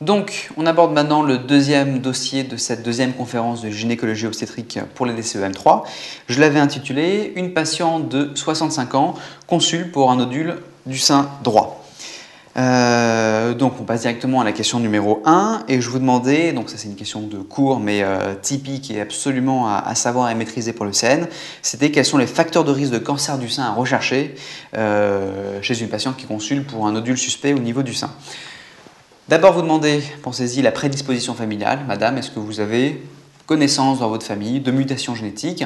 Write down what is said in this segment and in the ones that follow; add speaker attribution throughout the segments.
Speaker 1: Donc, on aborde maintenant le deuxième dossier de cette deuxième conférence de gynécologie obstétrique pour les DCEM3. Je l'avais intitulé « Une patiente de 65 ans consulte pour un nodule du sein droit ». Donc on passe directement à la question numéro 1 et je vous demandais, donc ça c'est une question de cours mais typique et absolument à savoir et maîtriser pour le CN, c'était quels sont les facteurs de risque de cancer du sein à rechercher chez une patiente qui consulte pour un nodule suspect au niveau du sein. D'abord vous demandez, pensez-y, la prédisposition familiale. Madame, est-ce que vous avez connaissance dans votre famille de mutations génétiques,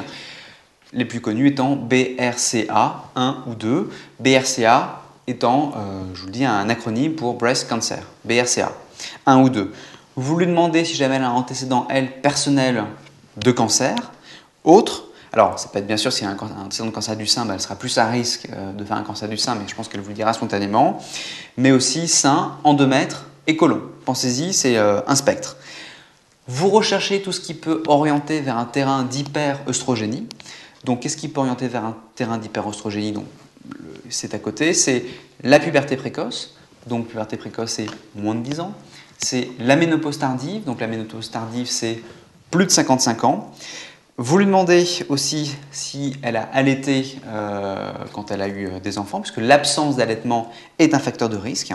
Speaker 1: les plus connues étant BRCA 1 ou 2, BRCA étant, je vous le dis, un acronyme pour Breast Cancer, BRCA, 1 ou 2. Vous lui demandez si jamais elle a un antécédent, elle, personnel de cancer, autre. Alors, ça peut être bien sûr, si elle a un antécédent de cancer du sein, elle sera plus à risque de faire un cancer du sein, mais je pense qu'elle vous le dira spontanément. Mais aussi sein, endomètre et côlon. Pensez-y, c'est un spectre. Vous recherchez tout ce qui peut orienter vers un terrain d'hyperœstrogénie. Donc, qu'est-ce qui peut orienter vers un terrain d'hyperœstrogénie? Donc, c'est à côté, c'est la puberté précoce. Donc, puberté précoce, c'est moins de 10 ans. C'est la ménopause tardive. Donc, la ménopause tardive, c'est plus de 55 ans. Vous lui demandez aussi si elle a allaité quand elle a eu des enfants, puisque l'absence d'allaitement est un facteur de risque.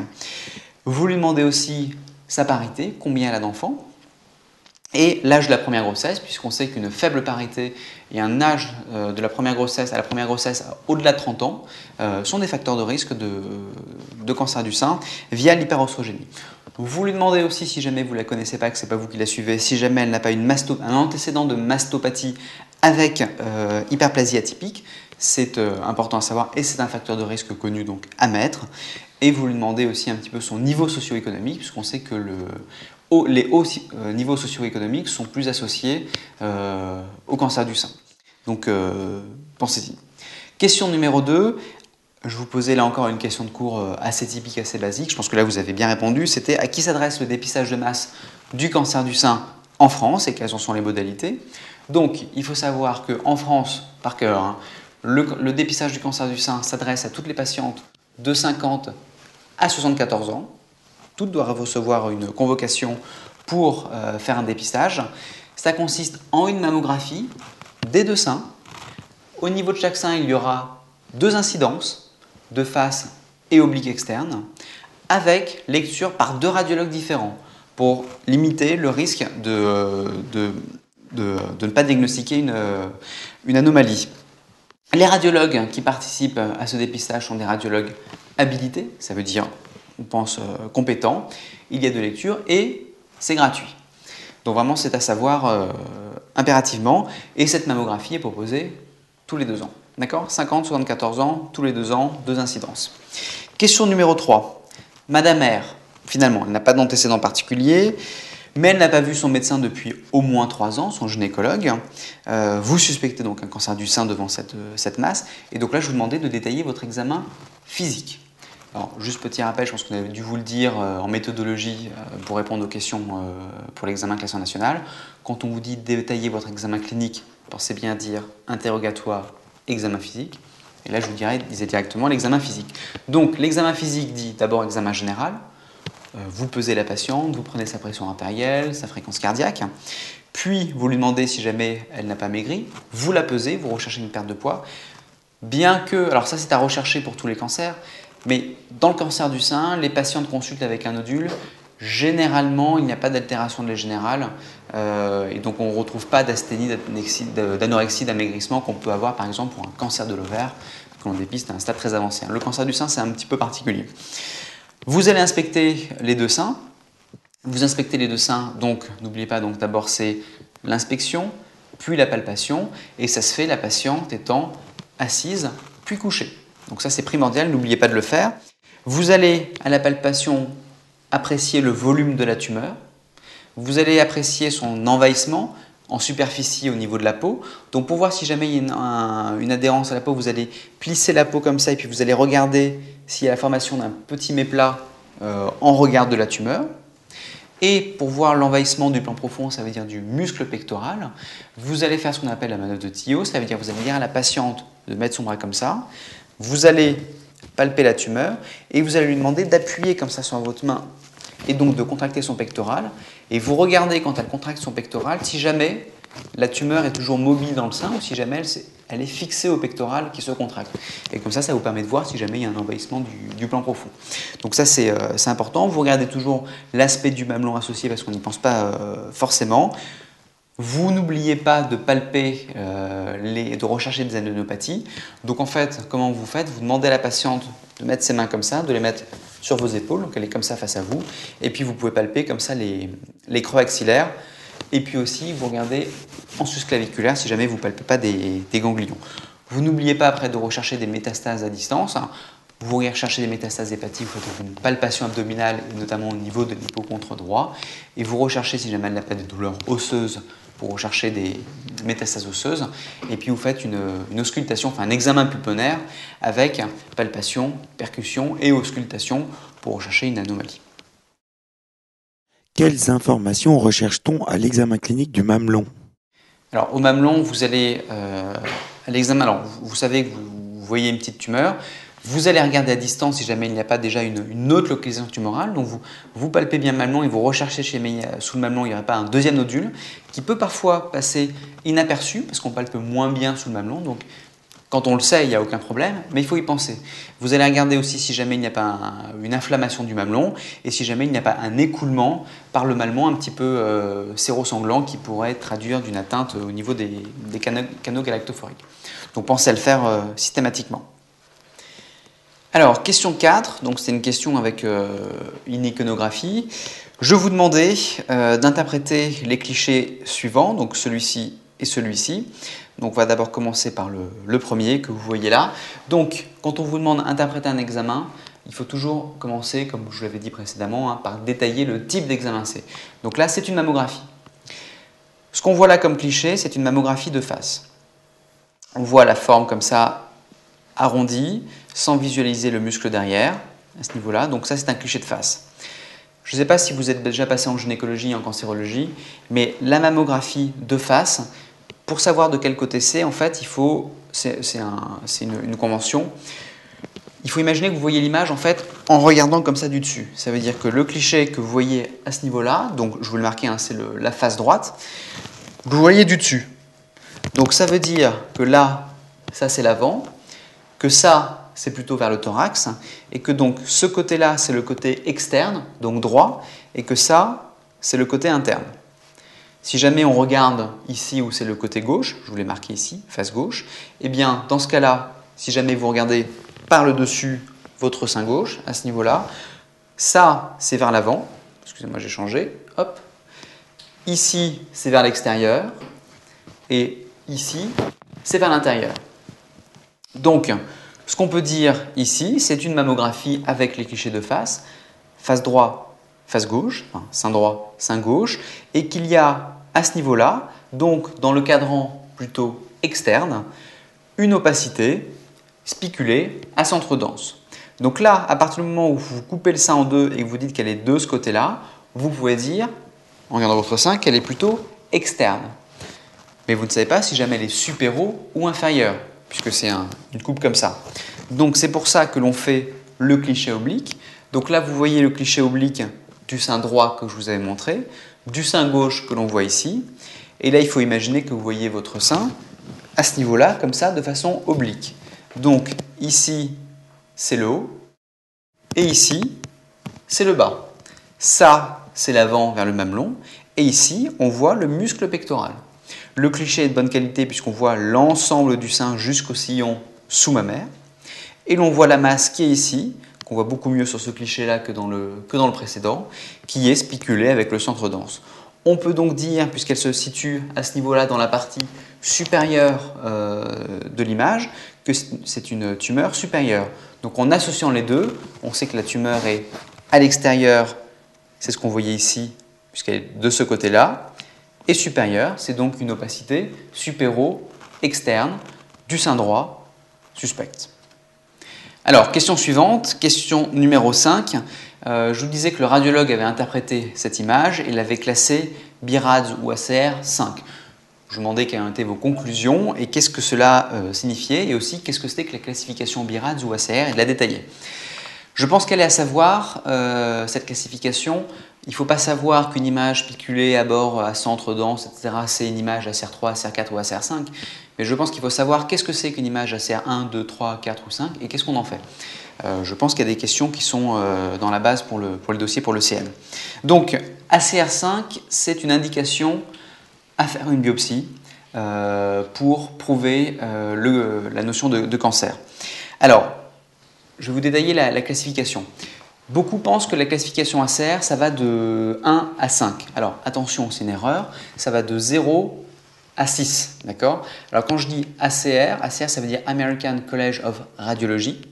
Speaker 1: Vous lui demandez aussi sa parité, combien elle a d'enfants. Et l'âge de la première grossesse, puisqu'on sait qu'une faible parité et un âge de la première grossesse à la première grossesse au-delà de 30 ans sont des facteurs de risque de cancer du sein via l'hyperœstrogénie. Vous lui demandez aussi, si jamais vous ne la connaissez pas, que ce n'est pas vous qui la suivez, si jamais elle n'a pas un antécédent de mastopathie avec hyperplasie atypique, c'est important à savoir et c'est un facteur de risque connu donc à mettre. Et vous lui demandez aussi un petit peu son niveau socio-économique, puisqu'on sait que les hauts niveaux socio-économiques sont plus associés au cancer du sein. Donc, pensez-y. Question numéro 2. Je vous posais là encore une question de cours assez typique, assez basique. Je pense que là, vous avez bien répondu. C'était à qui s'adresse le dépistage de masse du cancer du sein en France et quelles en sont les modalités. Donc, il faut savoir qu'en France, par cœur, hein, le dépistage du cancer du sein s'adresse à toutes les patientes de 50 à 74 ans. Toutes doivent recevoir une convocation pour faire un dépistage. Ça consiste en une mammographie des deux seins. Au niveau de chaque sein, il y aura 2 incidences, de face et oblique externe, avec lecture par 2 radiologues différents pour limiter le risque de ne pas diagnostiquer une anomalie. Les radiologues qui participent à ce dépistage sont des radiologues habilités, ça veut dire, on pense, compétents. Il y a de lecture et c'est gratuit. Donc vraiment, c'est à savoir impérativement. Et cette mammographie est proposée tous les 2 ans. D'accord? 50, 74 ans, tous les 2 ans, 2 incidences. Question numéro 3. Madame R, finalement, elle n'a pas d'antécédent particulier, mais elle n'a pas vu son médecin depuis au moins 3 ans, son gynécologue. Vous suspectez donc un cancer du sein devant cette masse. Et donc là, je vous demandais de détailler votre examen physique. Alors, juste petit rappel, je pense qu'on avait dû vous le dire en méthodologie pour répondre aux questions pour l'examen classement national. Quand on vous dit détailler votre examen clinique, pensez bien à dire interrogatoire, examen physique. Et là, je vous disais directement l'examen physique. Donc, l'examen physique dit d'abord examen général. Vous pesez la patiente, vous prenez sa pression artérielle, sa fréquence cardiaque. Puis, vous lui demandez si jamais elle n'a pas maigri. Vous la pesez, vous recherchez une perte de poids. Bien que, alors ça c'est à rechercher pour tous les cancers, mais dans le cancer du sein, les patientes consultent avec un nodule. Généralement, il n'y a pas d'altération de la générale et donc on ne retrouve pas d'asthénie, d'anorexie, d'amaigrissement qu'on peut avoir par exemple pour un cancer de l'ovaire que l'on dépiste à un stade très avancé. Le cancer du sein, c'est un petit peu particulier. Vous allez inspecter les 2 seins. Vous inspectez les 2 seins, donc n'oubliez pas, donc d'abord c'est l'inspection, puis la palpation, et ça se fait la patiente étant assise, puis couchée. Donc ça c'est primordial, n'oubliez pas de le faire. Vous allez à la palpation apprécier le volume de la tumeur. Vous allez apprécier son envahissement en superficie au niveau de la peau. Donc pour voir si jamais il y a une adhérence à la peau, vous allez plisser la peau comme ça et puis vous allez regarder s'il y a la formation d'un petit méplat en regard de la tumeur. Et pour voir l'envahissement du plan profond, ça veut dire du muscle pectoral, vous allez faire ce qu'on appelle la manœuvre de Tillot, ça veut dire que vous allez dire à la patiente de mettre son bras comme ça, vous allez palper la tumeur et vous allez lui demander d'appuyer comme ça sur votre main et donc de contracter son pectoral. Et vous regardez quand elle contracte son pectoral, si jamais la tumeur est toujours mobile dans le sein ou si jamais elle est fixée au pectoral qui se contracte. Et comme ça vous permet de voir si jamais il y a un envahissement du plan profond. Donc ça, c'est important. Vous regardez toujours l'aspect du mamelon associé parce qu'on n'y pense pas forcément. Vous n'oubliez pas de palper, de rechercher des adénopathies. Donc en fait, comment vous faites? Vous demandez à la patiente de mettre ses mains comme ça, de les mettre sur vos épaules, donc elle est comme ça face à vous. Et puis vous pouvez palper comme ça les creux axillaires. Et puis aussi, vous regardez en susclaviculaire si jamais vous ne palpez pas des ganglions. Vous n'oubliez pas après de rechercher des métastases à distance. Vous recherchez des métastases hépatiques, vous faites une palpation abdominale, notamment au niveau de l'hypocontre droit. Et vous recherchez, si jamais elle n'a pas de douleurs osseuses, pour rechercher des métastases osseuses. Et puis vous faites une auscultation, enfin un examen pulmonaire avec palpation, percussion et auscultation pour rechercher une anomalie.
Speaker 2: Quelles informations recherche-t-on à l'examen clinique du mamelon?
Speaker 1: Alors au mamelon, vous allez à l'examen, alors vous savez que vous voyez une petite tumeur. Vous allez regarder à distance si jamais il n'y a pas déjà une autre localisation tumorale. Donc vous palpez bien le mamelon et vous recherchez sous le mamelon, il n'y aurait pas un deuxième nodule qui peut parfois passer inaperçu parce qu'on palpe moins bien sous le mamelon. Donc quand on le sait, il n'y a aucun problème, mais il faut y penser. Vous allez regarder aussi si jamais il n'y a pas une inflammation du mamelon et si jamais il n'y a pas un écoulement par le mamelon un petit peu sérosanglant qui pourrait traduire d'une atteinte au niveau des canaux galactophoriques. Donc pensez à le faire systématiquement. Alors, question 4, donc c'est une question avec une iconographie. Je vous demandais d'interpréter les clichés suivants, donc celui-ci et celui-ci. Donc on va d'abord commencer par le premier que vous voyez là. Donc quand on vous demande d'interpréter un examen, il faut toujours commencer, comme je l'avais dit précédemment, par détailler le type d'examen c'est. Donc là, c'est une mammographie. Ce qu'on voit là comme cliché, c'est une mammographie de face. On voit la forme comme ça, arrondie, sans visualiser le muscle derrière, à ce niveau-là. Donc ça, c'est un cliché de face. Je ne sais pas si vous êtes déjà passé en gynécologie et en cancérologie, mais la mammographie de face, pour savoir de quel côté c'est, en fait, c'est une convention. Il faut imaginer que vous voyez l'image en fait en regardant comme ça du dessus. Ça veut dire que le cliché que vous voyez à ce niveau-là, donc je vous le marquais, c'est la face droite, vous voyez du dessus. Donc ça veut dire que là, ça c'est l'avant, que ça c'est plutôt vers le thorax, et que donc ce côté-là c'est le côté externe, donc droit, et que ça c'est le côté interne. Si jamais on regarde ici où c'est le côté gauche, je vous l'ai marqué ici, face gauche, eh bien dans ce cas-là, si jamais vous regardez par le dessus votre sein gauche, à ce niveau-là, ça c'est vers l'avant, excusez-moi j'ai changé, hop, ici c'est vers l'extérieur, et ici c'est vers l'intérieur. Donc, ce qu'on peut dire ici, c'est une mammographie avec les clichés de face droit, face gauche, enfin, sein droit, sein gauche, et qu'il y a à ce niveau-là, donc dans le cadran plutôt externe, une opacité spiculée à centre dense. Donc là, à partir du moment où vous coupez le sein en deux et que vous dites qu'elle est de ce côté-là, vous pouvez dire, en regardant votre sein, qu'elle est plutôt externe. Mais vous ne savez pas si jamais elle est supéro ou inférieure, puisque c'est une coupe comme ça. Donc c'est pour ça que l'on fait le cliché oblique. Donc là, vous voyez le cliché oblique du sein droit que je vous avais montré, du sein gauche que l'on voit ici. Et là, il faut imaginer que vous voyez votre sein à ce niveau-là, comme ça, de façon oblique. Donc ici, c'est le haut, et ici, c'est le bas. Ça, c'est l'avant vers le mamelon, et ici, on voit le muscle pectoral. Le cliché est de bonne qualité puisqu'on voit l'ensemble du sein jusqu'au sillon sous-mammaire. Et l'on voit la masse qui est ici, qu'on voit beaucoup mieux sur ce cliché-là que dans le précédent, qui est spiculée avec le centre dense. On peut donc dire, puisqu'elle se situe à ce niveau-là dans la partie supérieure de l'image, que c'est une tumeur supérieure. Donc en associant les deux, on sait que la tumeur est à l'extérieur, c'est ce qu'on voyait ici, puisqu'elle est de ce côté-là, et supérieure, c'est donc une opacité supéro-externe du sein droit suspecte. Alors, question suivante, question numéro 5. Je vous disais que le radiologue avait interprété cette image et l'avait classée BIRADS ou ACR 5. Je vous demandais quelles étaient vos conclusions et qu'est-ce que cela signifiait et aussi qu'est-ce que c'était que la classification BIRADS ou ACR et de la détailler. Je pense qu'elle est à savoir, cette classification. Il ne faut pas savoir qu'une image spiculée à bord, à centre dense, etc., c'est une image ACR3, ACR4 ou ACR5. Mais je pense qu'il faut savoir qu'est-ce que c'est qu'une image ACR1, 2, 3, 4 ou 5 et qu'est-ce qu'on en fait. Je pense qu'il y a des questions qui sont dans la base pour le dossier pour le CN. Donc, ACR5, c'est une indication à faire une biopsie pour prouver la notion de cancer. Alors, je vais vous détailler la classification. Beaucoup pensent que la classification ACR, ça va de 1 à 5. Alors, attention, c'est une erreur. Ça va de 0 à 6. D'accord ? Alors, quand je dis ACR, ACR, ça veut dire American College of Radiology.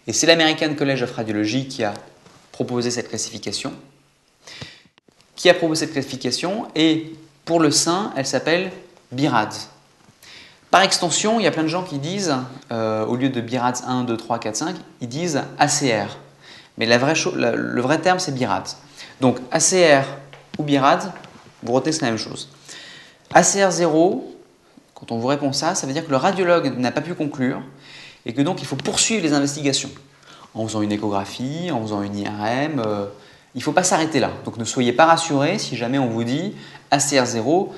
Speaker 1: Et c'est l'American College of Radiology qui a proposé cette classification. Et pour le sein, elle s'appelle BIRADS. Par extension, il y a plein de gens qui disent, au lieu de BIRADS 1, 2, 3, 4, 5, ils disent ACR. Mais le vrai terme, c'est BIRADS. Donc ACR ou BIRADS, vous retenez que c'est la même chose. ACR 0, quand on vous répond ça, ça veut dire que le radiologue n'a pas pu conclure et que donc il faut poursuivre les investigations en faisant une échographie, en faisant une IRM. Il ne faut pas s'arrêter là. Donc ne soyez pas rassurés si jamais on vous dit ACR 0,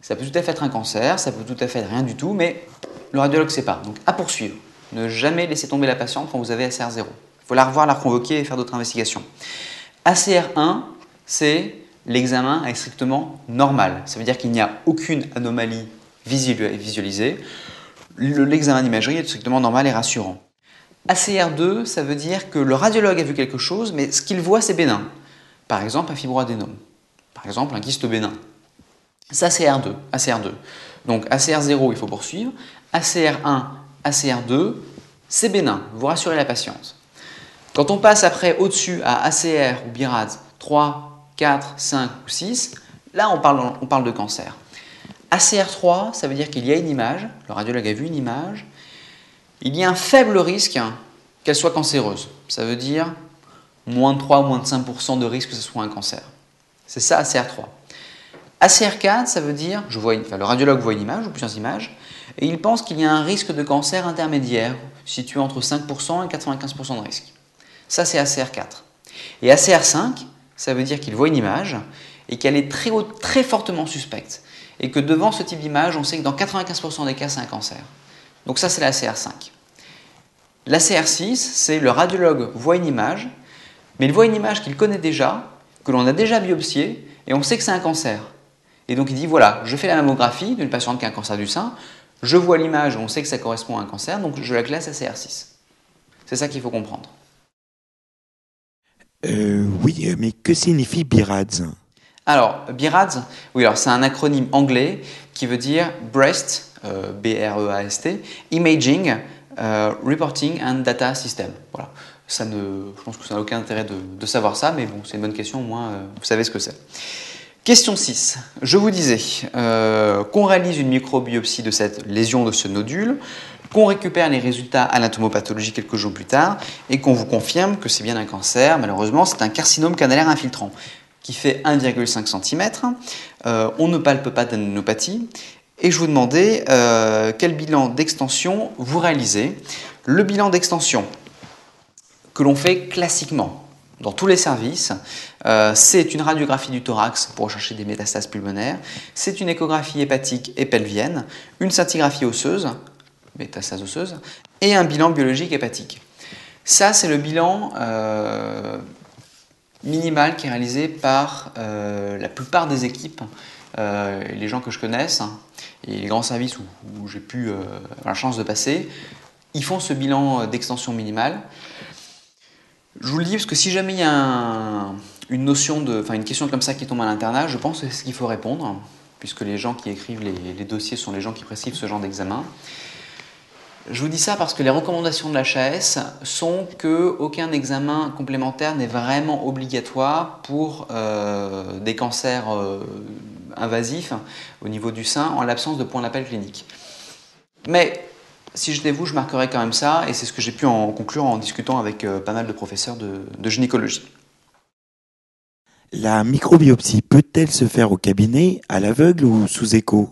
Speaker 1: ça peut tout à fait être un cancer, ça peut tout à fait être rien du tout, mais le radiologue ne sait pas. Donc à poursuivre. Ne jamais laisser tomber la patiente quand vous avez ACR 0. Il faut la revoir, la convoquer et faire d'autres investigations. ACR1, c'est l'examen est strictement normal. Ça veut dire qu'il n'y a aucune anomalie visualisée. L'examen d'imagerie est strictement normal et rassurant. ACR2, ça veut dire que le radiologue a vu quelque chose, mais ce qu'il voit, c'est bénin. Par exemple, un fibroadénome. Par exemple, un kyste bénin. Ça, c'est ACR2. Donc, ACR0, il faut poursuivre. ACR1, ACR2, c'est bénin. Vous rassurez la patiente. Quand on passe après au-dessus à ACR ou BIRADS 3, 4, 5 ou 6, là, on parle de cancer. ACR3, ça veut dire qu'il y a une image, le radiologue a vu une image, il y a un faible risque qu'elle soit cancéreuse. Ça veut dire moins de 3 ou moins de 5% de risque que ce soit un cancer. C'est ça ACR3. ACR4, ça veut dire, le radiologue voit une image ou plusieurs images, et il pense qu'il y a un risque de cancer intermédiaire, situé entre 5% et 95% de risque. Ça, c'est ACR4. Et ACR5, ça veut dire qu'il voit une image et qu'elle est très fortement suspecte. Et que devant ce type d'image, on sait que dans 95% des cas, c'est un cancer. Donc ça, c'est la ACR5. L'ACR6, c'est le radiologue voit une image, mais il voit une image qu'il connaît déjà, que l'on a déjà biopsiée, et on sait que c'est un cancer. Et donc il dit, voilà, je fais la mammographie d'une patiente qui a un cancer du sein, je vois l'image, on sait que ça correspond à un cancer, donc je la classe ACR6. C'est ça qu'il faut comprendre.
Speaker 2: Oui, mais que signifie BIRADS ?
Speaker 1: Alors, BIRADS, oui, alors c'est un acronyme anglais qui veut dire Breast, B-R-E-A-S-T, Imaging, Reporting and Data System. Voilà. Je pense que ça n'a aucun intérêt de savoir ça, mais bon, c'est une bonne question, au moins vous savez ce que c'est. Question 6. Je vous disais qu'on réalise une microbiopsie de cette lésion de ce nodule, qu'on récupère les résultats anatomopathologiques quelques jours plus tard et qu'on vous confirme que c'est bien un cancer. Malheureusement, c'est un carcinome canalaire infiltrant qui fait 1,5 cm. On ne palpe pas d'adénopathie. Et je vous demandais quel bilan d'extension vous réalisez. Le bilan d'extension que l'on fait classiquement dans tous les services, c'est une radiographie du thorax pour rechercher des métastases pulmonaires, c'est une échographie hépatique et pelvienne, une scintigraphie osseuse, métastases osseuses, et un bilan biologique hépatique. Ça, c'est le bilan minimal qui est réalisé par la plupart des équipes, les gens que je connaisse, et les grands services où j'ai pu avoir la chance de passer, ils font ce bilan d'extension minimale. Je vous le dis parce que si jamais il y a une question comme ça qui tombe à l'internat, je pense que c'est ce qu'il faut répondre, puisque les gens qui écrivent les dossiers sont les gens qui prescrivent ce genre d'examen. Je vous dis ça parce que les recommandations de l'HAS sont qu'aucun examen complémentaire n'est vraiment obligatoire pour des cancers invasifs au niveau du sein en l'absence de point d'appel clinique. Mais si j'étais vous, je marquerais quand même ça, et c'est ce que j'ai pu en conclure en discutant avec pas mal de professeurs de gynécologie.
Speaker 2: La microbiopsie peut-elle se faire au cabinet, à l'aveugle ou sous écho ?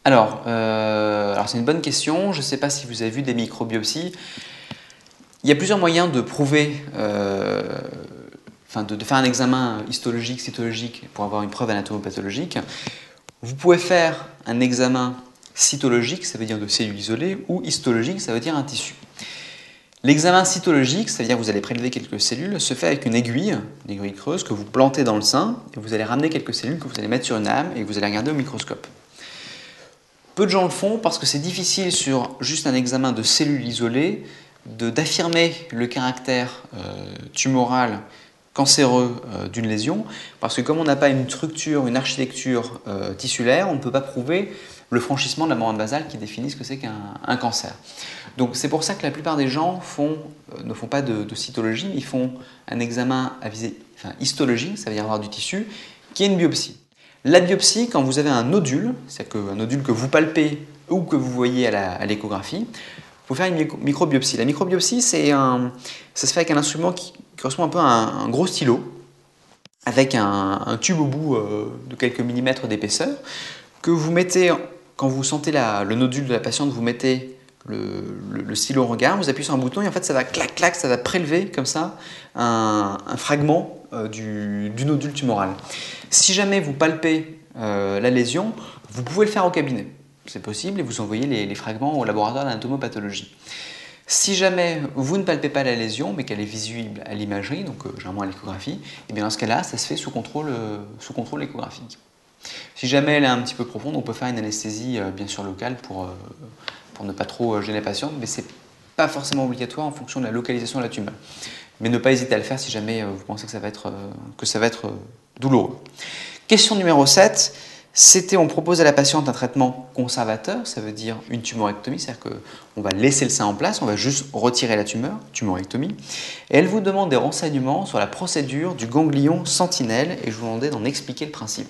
Speaker 1: Alors c'est une bonne question. Je ne sais pas si vous avez vu des microbiopsies. Il y a plusieurs moyens de prouver, de faire un examen histologique, cytologique pour avoir une preuve anatomopathologique. Vous pouvez faire un examen cytologique, ça veut dire de cellules isolées, ou histologique, ça veut dire un tissu. L'examen cytologique, c'est-à-dire vous allez prélever quelques cellules, se fait avec une aiguille creuse que vous plantez dans le sein, et vous allez ramener quelques cellules que vous allez mettre sur une lame et que vous allez regarder au microscope. Peu de gens le font parce que c'est difficile sur juste un examen de cellules isolées d'affirmer le caractère tumoral cancéreux d'une lésion, parce que comme on n'a pas une structure, une architecture tissulaire, on ne peut pas prouver le franchissement de la membrane basale qui définit ce que c'est qu'un cancer. Donc c'est pour ça que la plupart des gens ne font pas de cytologie, mais ils font un examen à visée histologique, ça veut dire avoir du tissu, qui est une biopsie. La biopsie, quand vous avez un nodule, c'est-à-dire un nodule que vous palpez ou que vous voyez à l'échographie, il faut faire une microbiopsie. La microbiopsie, ça se fait avec un instrument qui correspond un peu à un gros stylo, avec un tube au bout de quelques millimètres d'épaisseur, que vous mettez, quand vous sentez le nodule de la patiente, vous mettez le stylo au regard, vous appuyez sur un bouton et en fait ça va clac clac, ça va prélever comme ça un fragment du nodule tumoral. Si jamais vous palpez la lésion, vous pouvez le faire au cabinet. C'est possible et vous envoyez les fragments au laboratoire d'anatomopathologie. Si jamais vous ne palpez pas la lésion mais qu'elle est visible à l'imagerie, donc généralement à l'échographie, et bien dans ce cas-là, ça se fait sous contrôle échographique. Si jamais elle est un petit peu profonde, on peut faire une anesthésie bien sûr locale pour ne pas trop gêner la patiente, mais ce n'est pas forcément obligatoire en fonction de la localisation de la tumeur. Mais ne pas hésiter à le faire si jamais vous pensez que ça va être douloureux. Question numéro 7, on propose à la patiente un traitement conservateur, ça veut dire une tumorectomie, c'est-à-dire qu'on va laisser le sein en place, on va juste retirer la tumeur, tumorectomie, et elle vous demande des renseignements sur la procédure du ganglion sentinelle, et je vous demandais d'en expliquer le principe.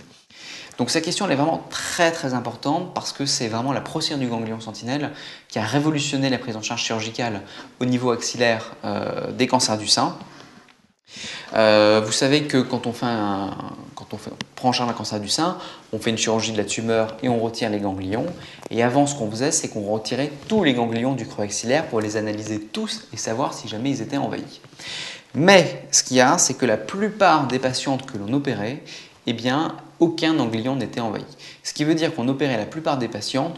Speaker 1: Donc cette question elle est vraiment très très importante parce que c'est vraiment la procédure du ganglion sentinelle qui a révolutionné la prise en charge chirurgicale au niveau axillaire des cancers du sein. Vous savez que quand on prend en charge un cancer du sein, on fait une chirurgie de la tumeur et on retire les ganglions. Et avant, ce qu'on faisait, c'est qu'on retirait tous les ganglions du creux axillaire pour les analyser tous et savoir si jamais ils étaient envahis. Mais ce qu'il y a, c'est que la plupart des patientes que l'on opérait, eh bien, aucun ganglion n'était envahi. Ce qui veut dire qu'on opérait la plupart des patientes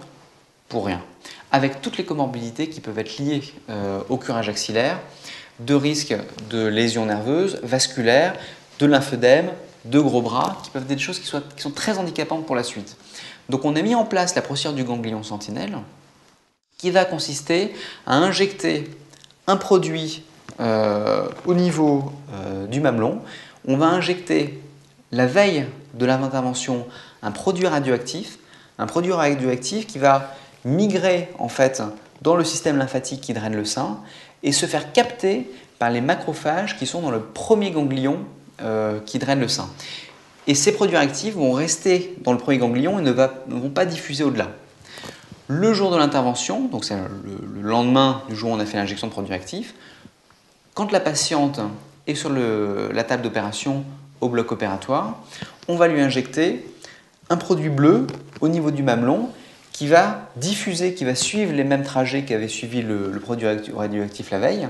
Speaker 1: pour rien, avec toutes les comorbidités qui peuvent être liées au curage axillaire, de risques de lésions nerveuses, vasculaires, de lymphœdème, de gros bras, qui peuvent être des choses qui sont très handicapantes pour la suite. Donc on a mis en place la procédure du ganglion sentinelle, qui va consister à injecter un produit au niveau du mamelon. On va injecter la veille de l'intervention un produit radioactif qui va migrer en fait dans le système lymphatique qui draine le sein et se faire capter par les macrophages qui sont dans le premier ganglion qui draine le sein. Et ces produits réactifs vont rester dans le premier ganglion et ne vont pas diffuser au-delà. Le jour de l'intervention, donc c'est le lendemain du jour où on a fait l'injection de produits réactifs, quand la patiente est sur la table d'opération au bloc opératoire, on va lui injecter un produit bleu au niveau du mamelon qui va diffuser, qui va suivre les mêmes trajets qu'avait suivi le produit radioactif la veille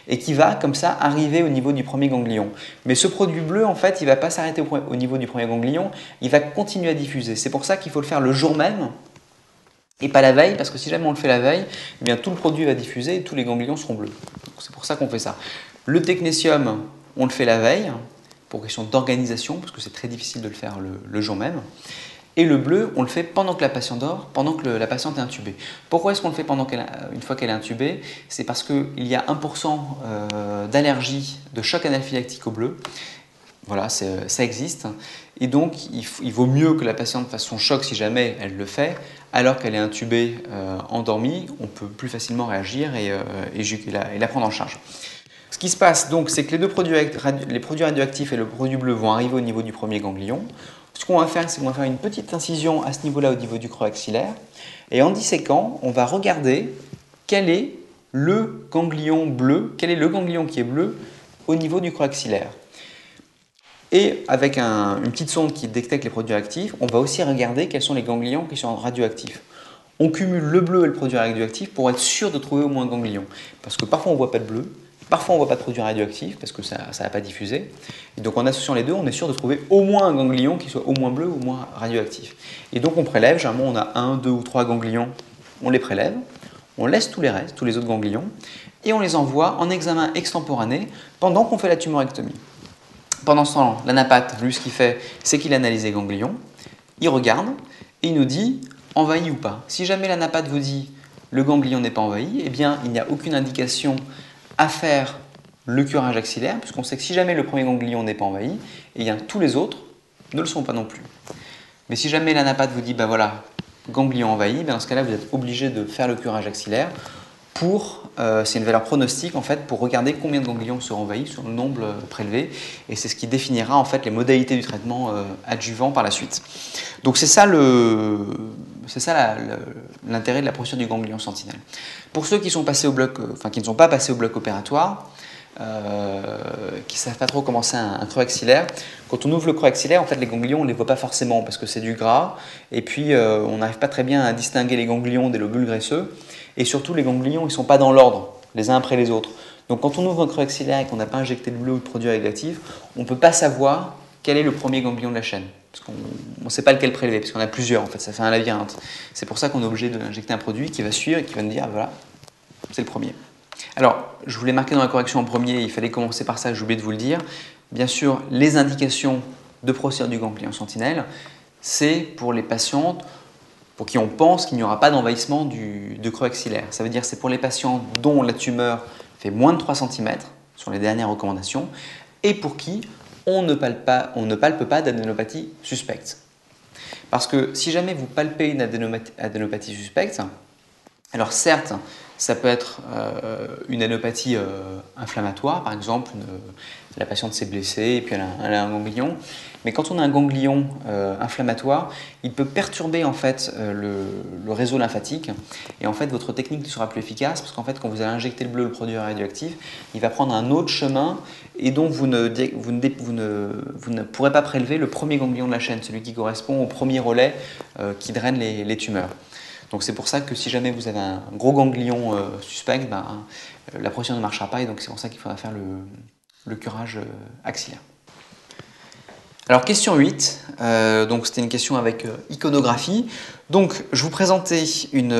Speaker 1: et qui va comme ça arriver au niveau du premier ganglion. Mais ce produit bleu, en fait, il ne va pas s'arrêter au niveau du premier ganglion, il va continuer à diffuser. C'est pour ça qu'il faut le faire le jour même et pas la veille, parce que si jamais on le fait la veille, eh bien tout le produit va diffuser et tous les ganglions seront bleus. C'est pour ça qu'on fait ça. Le technétium, on le fait la veille, pour question d'organisation, parce que c'est très difficile de le faire le jour même. Et le bleu, on le fait pendant que la patiente dort, pendant que la patiente est intubée. Pourquoi est-ce qu'on le fait une fois qu'elle est intubée? C'est parce qu'il y a 1% d'allergie, de choc anaphylactique au bleu. Voilà, ça existe. Et donc, il vaut mieux que la patiente fasse son choc si jamais elle le fait, alors qu'elle est intubée, endormie, on peut plus facilement réagir et la prendre en charge. Ce qui se passe donc, c'est que les produits radioactifs et le produit bleu vont arriver au niveau du premier ganglion. Ce qu'on va faire, c'est qu'on va faire une petite incision à ce niveau-là, au niveau du creux axillaire. Et en disséquant, on va regarder quel est le ganglion bleu, quel est le ganglion qui est bleu au niveau du creux axillaire. Et avec une petite sonde qui détecte les produits radioactifs, on va aussi regarder quels sont les ganglions qui sont radioactifs. On cumule le bleu et le produit radioactif pour être sûr de trouver au moins un ganglion. Parce que parfois on ne voit pas de bleu, Parfois, on ne voit pas de produit radioactif parce que ça n'a pas diffusé. Et donc, en associant les deux, on est sûr de trouver au moins un ganglion qui soit au moins bleu ou au moins radioactif. Et donc, on prélève. Généralement, on a 1, 2 ou 3 ganglions. On les prélève. On laisse tous les restes, tous les autres ganglions. Et on les envoie en examen extemporané pendant qu'on fait la tumorectomie. Pendant ce temps, l'anapathe, lui, ce qu'il fait, c'est qu'il analyse les ganglions. Il regarde et il nous dit envahi ou pas. Si jamais l'anapathe vous dit le ganglion n'est pas envahi, eh bien, il n'y a aucune indication à faire le curage axillaire, puisqu'on sait que si jamais le premier ganglion n'est pas envahi, eh bien, tous les autres ne le sont pas non plus. Mais si jamais l'anapathe vous dit, ben voilà, ganglion envahi, ben dans ce cas-là, vous êtes obligé de faire le curage axillaire c'est une valeur pronostique en fait, pour regarder combien de ganglions seront envahis sur le nombre prélevé, et c'est ce qui définira en fait les modalités du traitement adjuvant par la suite. Donc c'est ça l'intérêt de la procédure du ganglion sentinelle. Pour ceux qui sont passés au bloc, qui ne sont pas passés au bloc opératoire, qui ne savent pas trop comment c'est un creux axillaire. Quand on ouvre le creux axillaire, en fait, les ganglions, on ne les voit pas forcément parce que c'est du gras, et puis on n'arrive pas très bien à distinguer les ganglions des lobules graisseux, et surtout les ganglions, ils ne sont pas dans l'ordre, les uns après les autres. Donc quand on ouvre un creux axillaire et qu'on n'a pas injecté de bleu ou de produit radioactif, on ne peut pas savoir quel est le premier ganglion de la chaîne, parce qu'on ne sait pas lequel prélever, parce qu'on a plusieurs, en fait, ça fait un labyrinthe. C'est pour ça qu'on est obligé d'injecter un produit qui va suivre et qui va nous dire, voilà, c'est le premier. Alors, je vous l'ai marqué dans la correction en premier, il fallait commencer par ça, j'ai oublié de vous le dire. Bien sûr, les indications de procédure du ganglion sentinelle, c'est pour les patientes pour qui on pense qu'il n'y aura pas d'envahissement de creux axillaire. Ça veut dire que c'est pour les patients dont la tumeur fait moins de 3 cm, sur les dernières recommandations, et pour qui on ne palpe pas d'adénopathie suspecte. Parce que si jamais vous palpez une adénopathie suspecte, alors certes, ça peut être une adénopathie inflammatoire, par exemple, la patiente s'est blessée et puis elle a un ganglion. Mais quand on a un ganglion inflammatoire, il peut perturber en fait le réseau lymphatique, et en fait votre technique ne sera plus efficace parce qu'en fait quand vous allez injecter le bleu, le produit radioactif, il va prendre un autre chemin et donc vous ne pourrez pas prélever le premier ganglion de la chaîne, celui qui correspond au premier relais qui draine les tumeurs. Donc c'est pour ça que si jamais vous avez un gros ganglion suspect, la procédure ne marchera pas, et donc c'est pour ça qu'il faudra faire le curage axillaire. Alors question 8, donc c'était une question avec iconographie. Donc je vous présentais une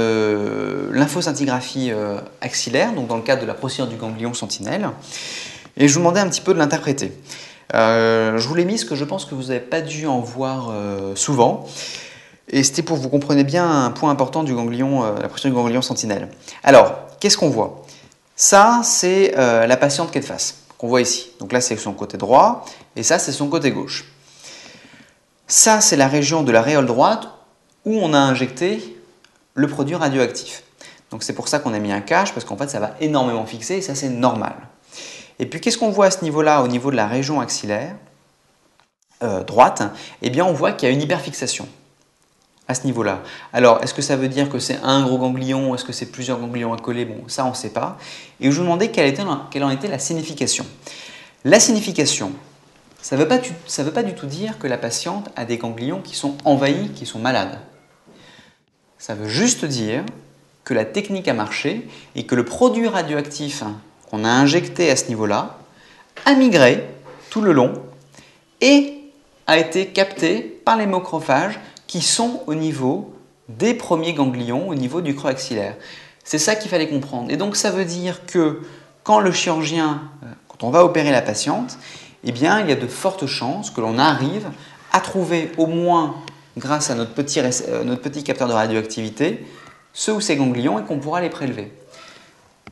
Speaker 1: lymphoscintigraphie axillaire, donc dans le cadre de la procédure du ganglion sentinelle, et je vous demandais un petit peu de l'interpréter. Je vous l'ai mis parce que je pense que vous n'avez pas dû en voir souvent. Et c'était pour que vous compreniez bien un point important du ganglion, la procédure du ganglion sentinelle. Alors, qu'est-ce qu'on voit? Ça, c'est la patiente qui est de face, qu'on voit ici. Donc là, c'est son côté droit, et ça, c'est son côté gauche. Ça, c'est la région de l'aréole droite où on a injecté le produit radioactif. Donc c'est pour ça qu'on a mis un cache, parce qu'en fait, ça va énormément fixer, et ça, c'est normal. Et puis, qu'est-ce qu'on voit à ce niveau-là, au niveau de la région axillaire droite? Eh bien, on voit qu'il y a une hyperfixation à ce niveau-là. Alors, est-ce que ça veut dire que c'est un gros ganglion? Est-ce que c'est plusieurs ganglions à coller? Bon, ça, on ne sait pas. Et je vous demandais quelle en était la signification. La signification, ça ne veut pas du tout dire que la patiente a des ganglions qui sont envahis, qui sont malades. Ça veut juste dire que la technique a marché et que le produit radioactif qu'on a injecté à ce niveau-là a migré tout le long et a été capté par les macrophages qui sont au niveau des premiers ganglions, au niveau du creux axillaire. C'est ça qu'il fallait comprendre. Et donc ça veut dire que quand le chirurgien, quand on va opérer la patiente, eh bien, il y a de fortes chances que l'on arrive à trouver au moins, grâce à notre petit capteur de radioactivité, ceux ou ces ganglions et qu'on pourra les prélever.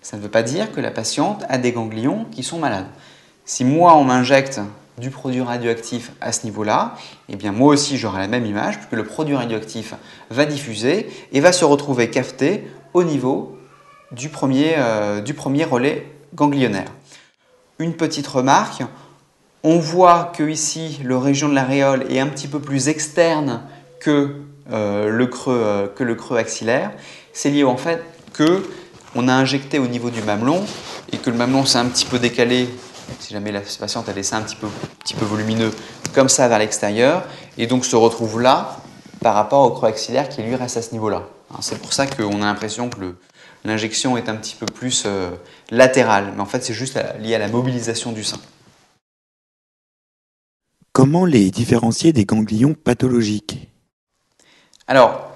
Speaker 1: Ça ne veut pas dire que la patiente a des ganglions qui sont malades. Si moi, on m'injecte du produit radioactif à ce niveau-là, eh bien moi aussi j'aurai la même image, puisque le produit radioactif va diffuser et va se retrouver cafeté au niveau du premier relais ganglionnaire. Une petite remarque, on voit que ici le région de l'aréole est un petit peu plus externe que le creux axillaire. C'est lié en fait que on a injecté au niveau du mamelon et que le mamelon s'est un petit peu décalé. Si jamais la patiente a laissé un petit peu volumineux comme ça vers l'extérieur, et donc se retrouve là par rapport au creux axillaire qui lui reste à ce niveau-là. C'est pour ça qu'on a l'impression que l'injection est un petit peu plus latérale, mais en fait c'est juste lié à la mobilisation du sein.
Speaker 2: Comment les différencier des ganglions pathologiques?
Speaker 1: Alors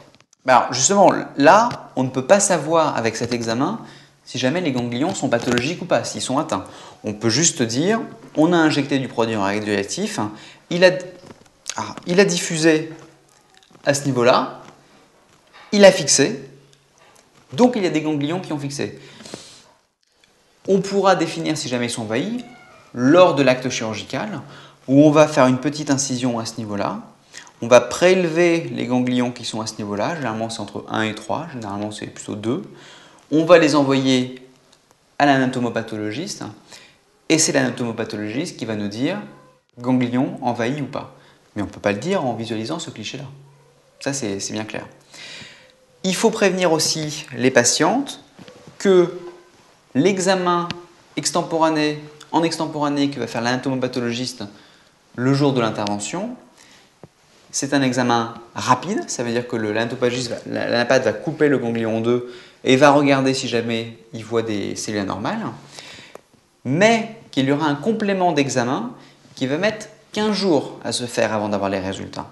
Speaker 1: justement, là, on ne peut pas savoir avec cet examen si jamais les ganglions sont pathologiques ou pas, s'ils sont atteints. On peut juste dire, on a injecté du produit radioactif, il a diffusé à ce niveau-là, il a fixé, donc il y a des ganglions qui ont fixé. On pourra définir si jamais ils sont envahis lors de l'acte chirurgical, où on va faire une petite incision à ce niveau-là. On va prélever les ganglions qui sont à ce niveau-là, généralement c'est entre 1 et 3, généralement c'est plutôt 2. On va les envoyer à l'anatomopathologiste, et c'est l'anatomopathologiste qui va nous dire ganglion envahi ou pas. Mais on ne peut pas le dire en visualisant ce cliché-là. Ça c'est bien clair. Il faut prévenir aussi les patientes que l'examen extemporané, en extemporané que va faire l'anatomopathologiste le jour de l'intervention, c'est un examen rapide, ça veut dire que l'anatopathe va couper le ganglion en deux et va regarder si jamais il voit des cellules anormales, mais qu'il y aura un complément d'examen qui va mettre 15 jours à se faire avant d'avoir les résultats.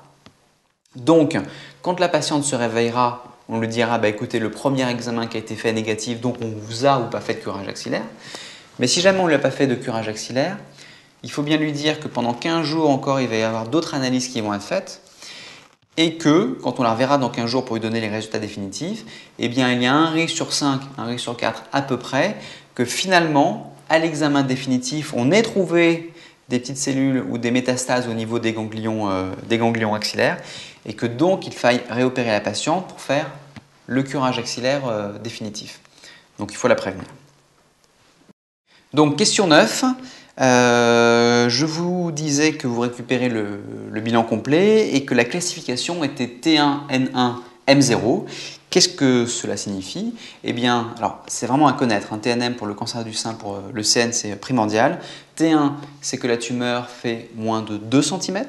Speaker 1: Donc, quand la patiente se réveillera, on lui dira écoutez, le premier examen qui a été fait est négatif, donc on vous a ou pas fait de curage axillaire. Mais si jamais on ne lui a pas fait de curage axillaire, il faut bien lui dire que pendant 15 jours encore, il va y avoir d'autres analyses qui vont être faites et que, quand on la reverra dans 15 jours pour lui donner les résultats définitifs, eh bien, il y a un risque sur 5, un risque sur 4 à peu près, que finalement, à l'examen définitif, on ait trouvé des petites cellules ou des métastases au niveau des ganglions axillaires et que donc il faille réopérer la patiente pour faire le curage axillaire définitif. Donc il faut la prévenir. Donc question 9, je vous disais que vous récupérez le bilan complet et que la classification était T1, N1, M0. Qu'est-ce que cela signifie? Eh bien, alors c'est vraiment à connaître. TNM pour le cancer du sein, pour le CN, c'est primordial. T1, c'est que la tumeur fait moins de 2 cm.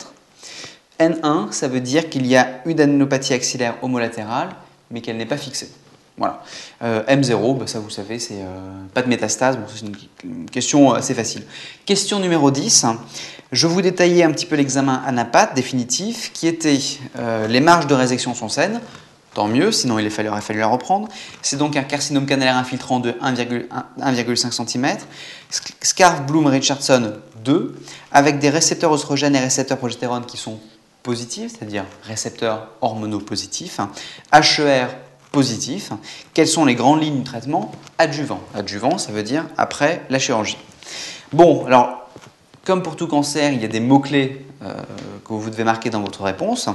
Speaker 1: N1, ça veut dire qu'il y a une adénopathie axillaire homolatérale, mais qu'elle n'est pas fixée. Voilà. M0, ça vous savez, c'est pas de métastase. Bon, c'est une question assez facile. Question numéro 10. Je vous détaillais un petit peu l'examen Anapath définitif, qui était les marges de résection sont saines. Tant mieux, sinon il aurait fallu la reprendre. C'est donc un carcinome canalaire infiltrant de 1,5 cm. Scarf-Bloom-Richardson 2, avec des récepteurs oestrogènes et récepteurs progestérone qui sont positifs, c'est-à-dire récepteurs hormonaux positifs. HER positif. Quelles sont les grandes lignes du traitement? Adjuvant. Adjuvant, ça veut dire après la chirurgie. Bon, alors, comme pour tout cancer, il y a des mots-clés que vous devez marquer dans votre réponse.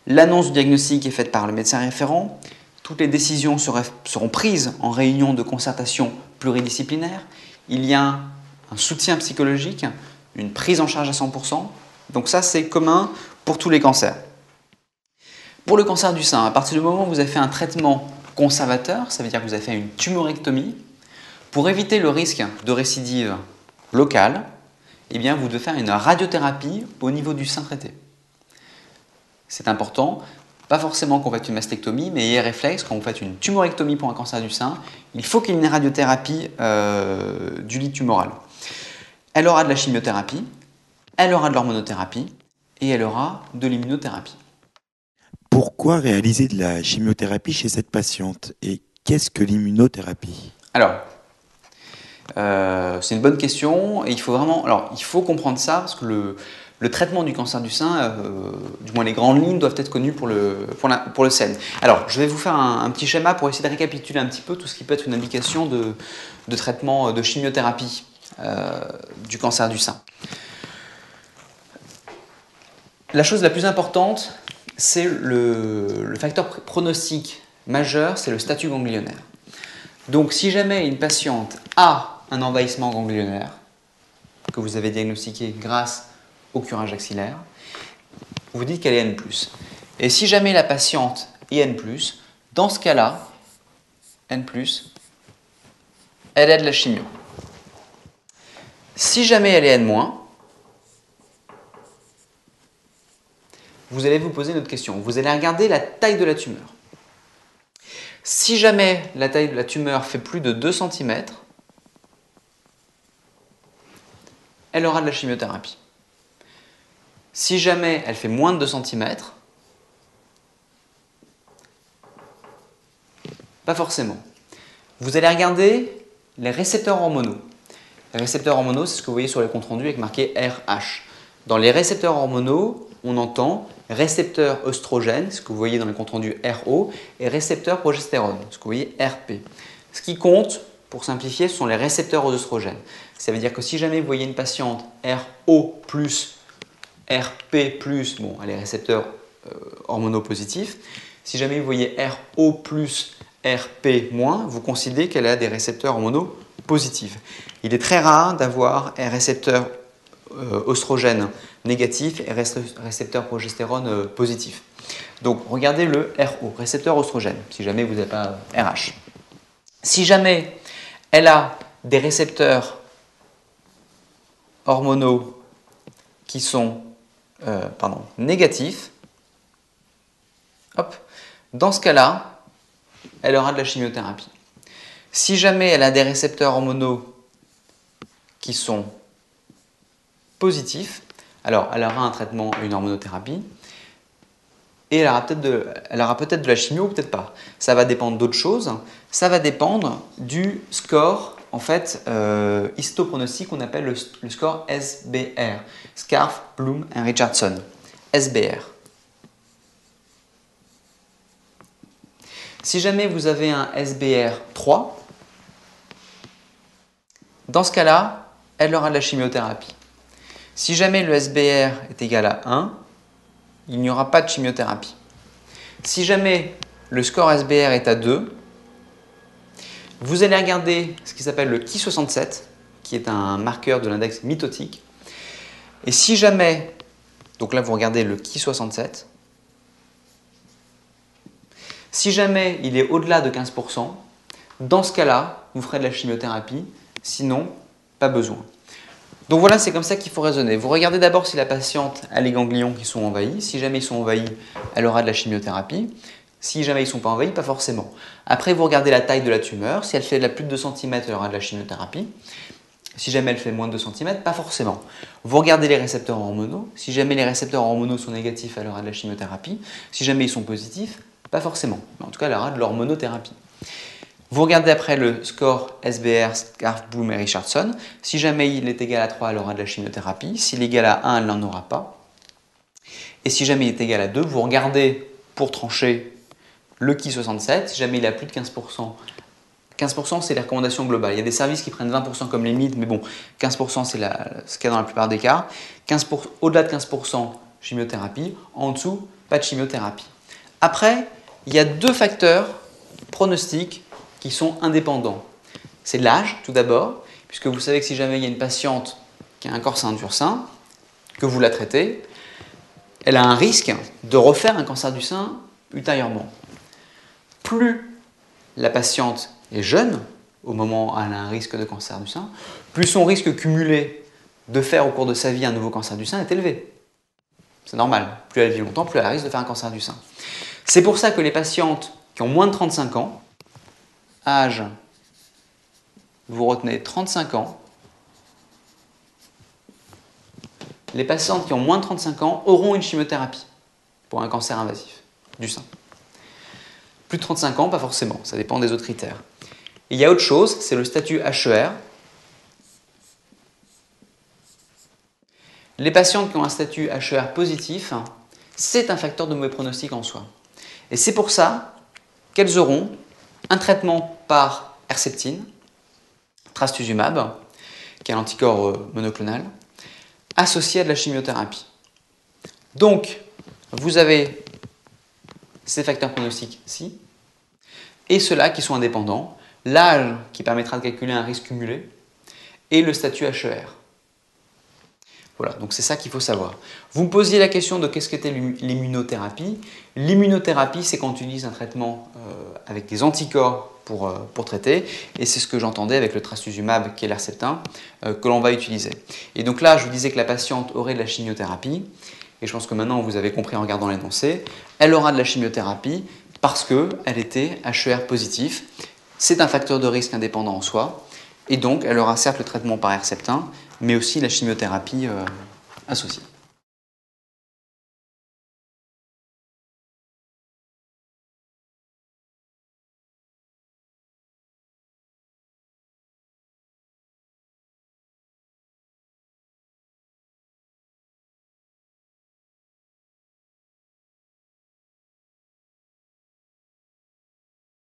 Speaker 1: L'annonce du diagnostic est faite par le médecin référent. Toutes les décisions seront prises en réunion de concertation pluridisciplinaire. Il y a un soutien psychologique, une prise en charge à 100%. Donc ça, c'est commun pour tous les cancers. Pour le cancer du sein, à partir du moment où vous avez fait un traitement conservateur, ça veut dire que vous avez fait une tumorectomie, pour éviter le risque de récidive locale, eh bien, vous devez faire une radiothérapie au niveau du sein traité. C'est important, pas forcément qu'on fasse une mastectomie, mais ayez réflexe, quand vous faites une tumorectomie pour un cancer du sein, il faut qu'il y ait une radiothérapie du lit tumoral. Elle aura de la chimiothérapie, elle aura de l'hormonothérapie et elle aura de l'immunothérapie.
Speaker 2: Pourquoi réaliser de la chimiothérapie chez cette patiente? Et qu'est-ce que l'immunothérapie?
Speaker 1: Alors, c'est une bonne question et il faut comprendre ça parce que le traitement du cancer du sein, du moins les grandes lignes, doivent être connues pour le CEN. Alors, je vais vous faire un petit schéma pour essayer de récapituler un petit peu tout ce qui peut être une indication de traitement de chimiothérapie du cancer du sein. La chose la plus importante, c'est le facteur pronostic majeur, c'est le statut ganglionnaire. Donc, si jamais une patiente a un envahissement ganglionnaire que vous avez diagnostiqué grâce au curage axillaire, vous dites qu'elle est N+. Et si jamais la patiente est N+, dans ce cas-là, N+, elle a de la chimio. Si jamais elle est N-, vous allez vous poser une autre question. Vous allez regarder la taille de la tumeur. Si jamais la taille de la tumeur fait plus de 2 cm, elle aura de la chimiothérapie. Si jamais elle fait moins de 2 cm, pas forcément. Vous allez regarder les récepteurs hormonaux. Les récepteurs hormonaux, c'est ce que vous voyez sur les comptes rendus avec marqué RH. Dans les récepteurs hormonaux, on entend récepteur œstrogène, ce que vous voyez dans les comptes rendus RO, et récepteur progestérone, ce que vous voyez RP. Ce qui compte, pour simplifier, ce sont les récepteurs aux œstrogènes. Ça veut dire que si jamais vous voyez une patiente RO plus, RP plus, bon, elle est récepteur hormonaux positifs. Si jamais vous voyez RO plus, RP moins, vous considérez qu'elle a des récepteurs hormonaux positifs. Il est très rare d'avoir un récepteur oestrogène négatif et récepteur progestérone positif. Donc regardez le RO, récepteur oestrogène, si jamais vous n'avez pas RH. Si jamais elle a des récepteurs hormonaux qui sont négatifs, hop, dans ce cas-là, elle aura de la chimiothérapie. Si jamais elle a des récepteurs hormonaux qui sont positifs, alors elle aura un traitement, une hormonothérapie, et elle aura peut-être de la chimio ou peut-être pas. Ça va dépendre d'autres choses. Ça va dépendre du score, en fait, histopronostique qu'on appelle le score SBR, Scarf, Bloom and Richardson, SBR. Si jamais vous avez un SBR 3, dans ce cas-là, elle aura de la chimiothérapie. Si jamais le SBR est égal à 1, il n'y aura pas de chimiothérapie. Si jamais le score SBR est à 2, vous allez regarder ce qui s'appelle le Ki67, qui est un marqueur de l'index mitotique. Et si jamais, donc là vous regardez le Ki67, si jamais il est au-delà de 15%, dans ce cas-là, vous ferez de la chimiothérapie, sinon, pas besoin. Donc voilà, c'est comme ça qu'il faut raisonner. Vous regardez d'abord si la patiente a les ganglions qui sont envahis. Si jamais ils sont envahis, elle aura de la chimiothérapie. Si jamais ils ne sont pas envahis, pas forcément. Après, vous regardez la taille de la tumeur. Si elle fait plus de 2 cm, elle aura de la chimiothérapie. Si jamais elle fait moins de 2 cm, pas forcément. Vous regardez les récepteurs hormonaux. Si jamais les récepteurs hormonaux sont négatifs, elle aura de la chimiothérapie. Si jamais ils sont positifs, pas forcément. Mais en tout cas, elle aura de l'hormonothérapie. Vous regardez après le score SBR, Scarf, Bloom et Richardson. Si jamais il est égal à 3, elle aura de la chimiothérapie. S'il est égal à 1, elle n'en aura pas. Et si jamais il est égal à 2, vous regardez pour trancher le Ki67. Si jamais il a plus de 15%, 15% c'est les recommandations globales. Il y a des services qui prennent 20% comme limite, mais bon, 15% c'est ce qu'il y a dans la plupart des cas. Au-delà de 15%, chimiothérapie. En dessous, pas de chimiothérapie. Après, il y a deux facteurs pronostiques qui sont indépendants. C'est l'âge, tout d'abord, puisque vous savez que si jamais il y a une patiente qui a un cancer du sein, que vous la traitez, elle a un risque de refaire un cancer du sein ultérieurement. Plus la patiente est jeune, au moment où elle a un risque de cancer du sein, plus son risque cumulé de faire au cours de sa vie un nouveau cancer du sein est élevé. C'est normal. Plus elle vit longtemps, plus elle a un risque de faire un cancer du sein. C'est pour ça que les patientes qui ont moins de 35 ans, âge, vous retenez 35 ans, les patientes qui ont moins de 35 ans auront une chimiothérapie pour un cancer invasif du sein. Plus de 35 ans, pas forcément, ça dépend des autres critères. Et il y a autre chose, c'est le statut HER. Les patientes qui ont un statut HER positif, c'est un facteur de mauvais pronostic en soi. Et c'est pour ça qu'elles auront un traitement par Herceptine, trastuzumab, qui est un anticorps monoclonal, associé à de la chimiothérapie. Donc, vous avez ces facteurs pronostiques-ci, et ceux-là qui sont indépendants, l'âge qui permettra de calculer un risque cumulé, et le statut HER. Voilà, donc c'est ça qu'il faut savoir. Vous me posiez la question de qu'est-ce qu'était l'immunothérapie. L'immunothérapie, c'est quand on utilise un traitement avec des anticorps pour traiter, et c'est ce que j'entendais avec le trastuzumab, qui est l'Herceptin, que l'on va utiliser. Et donc là, je vous disais que la patiente aurait de la chimiothérapie, et je pense que maintenant vous avez compris en regardant l'énoncé, elle aura de la chimiothérapie parce qu'elle était HER positif. C'est un facteur de risque indépendant en soi, et donc elle aura certes le traitement par Herceptin, mais aussi la chimiothérapie associée.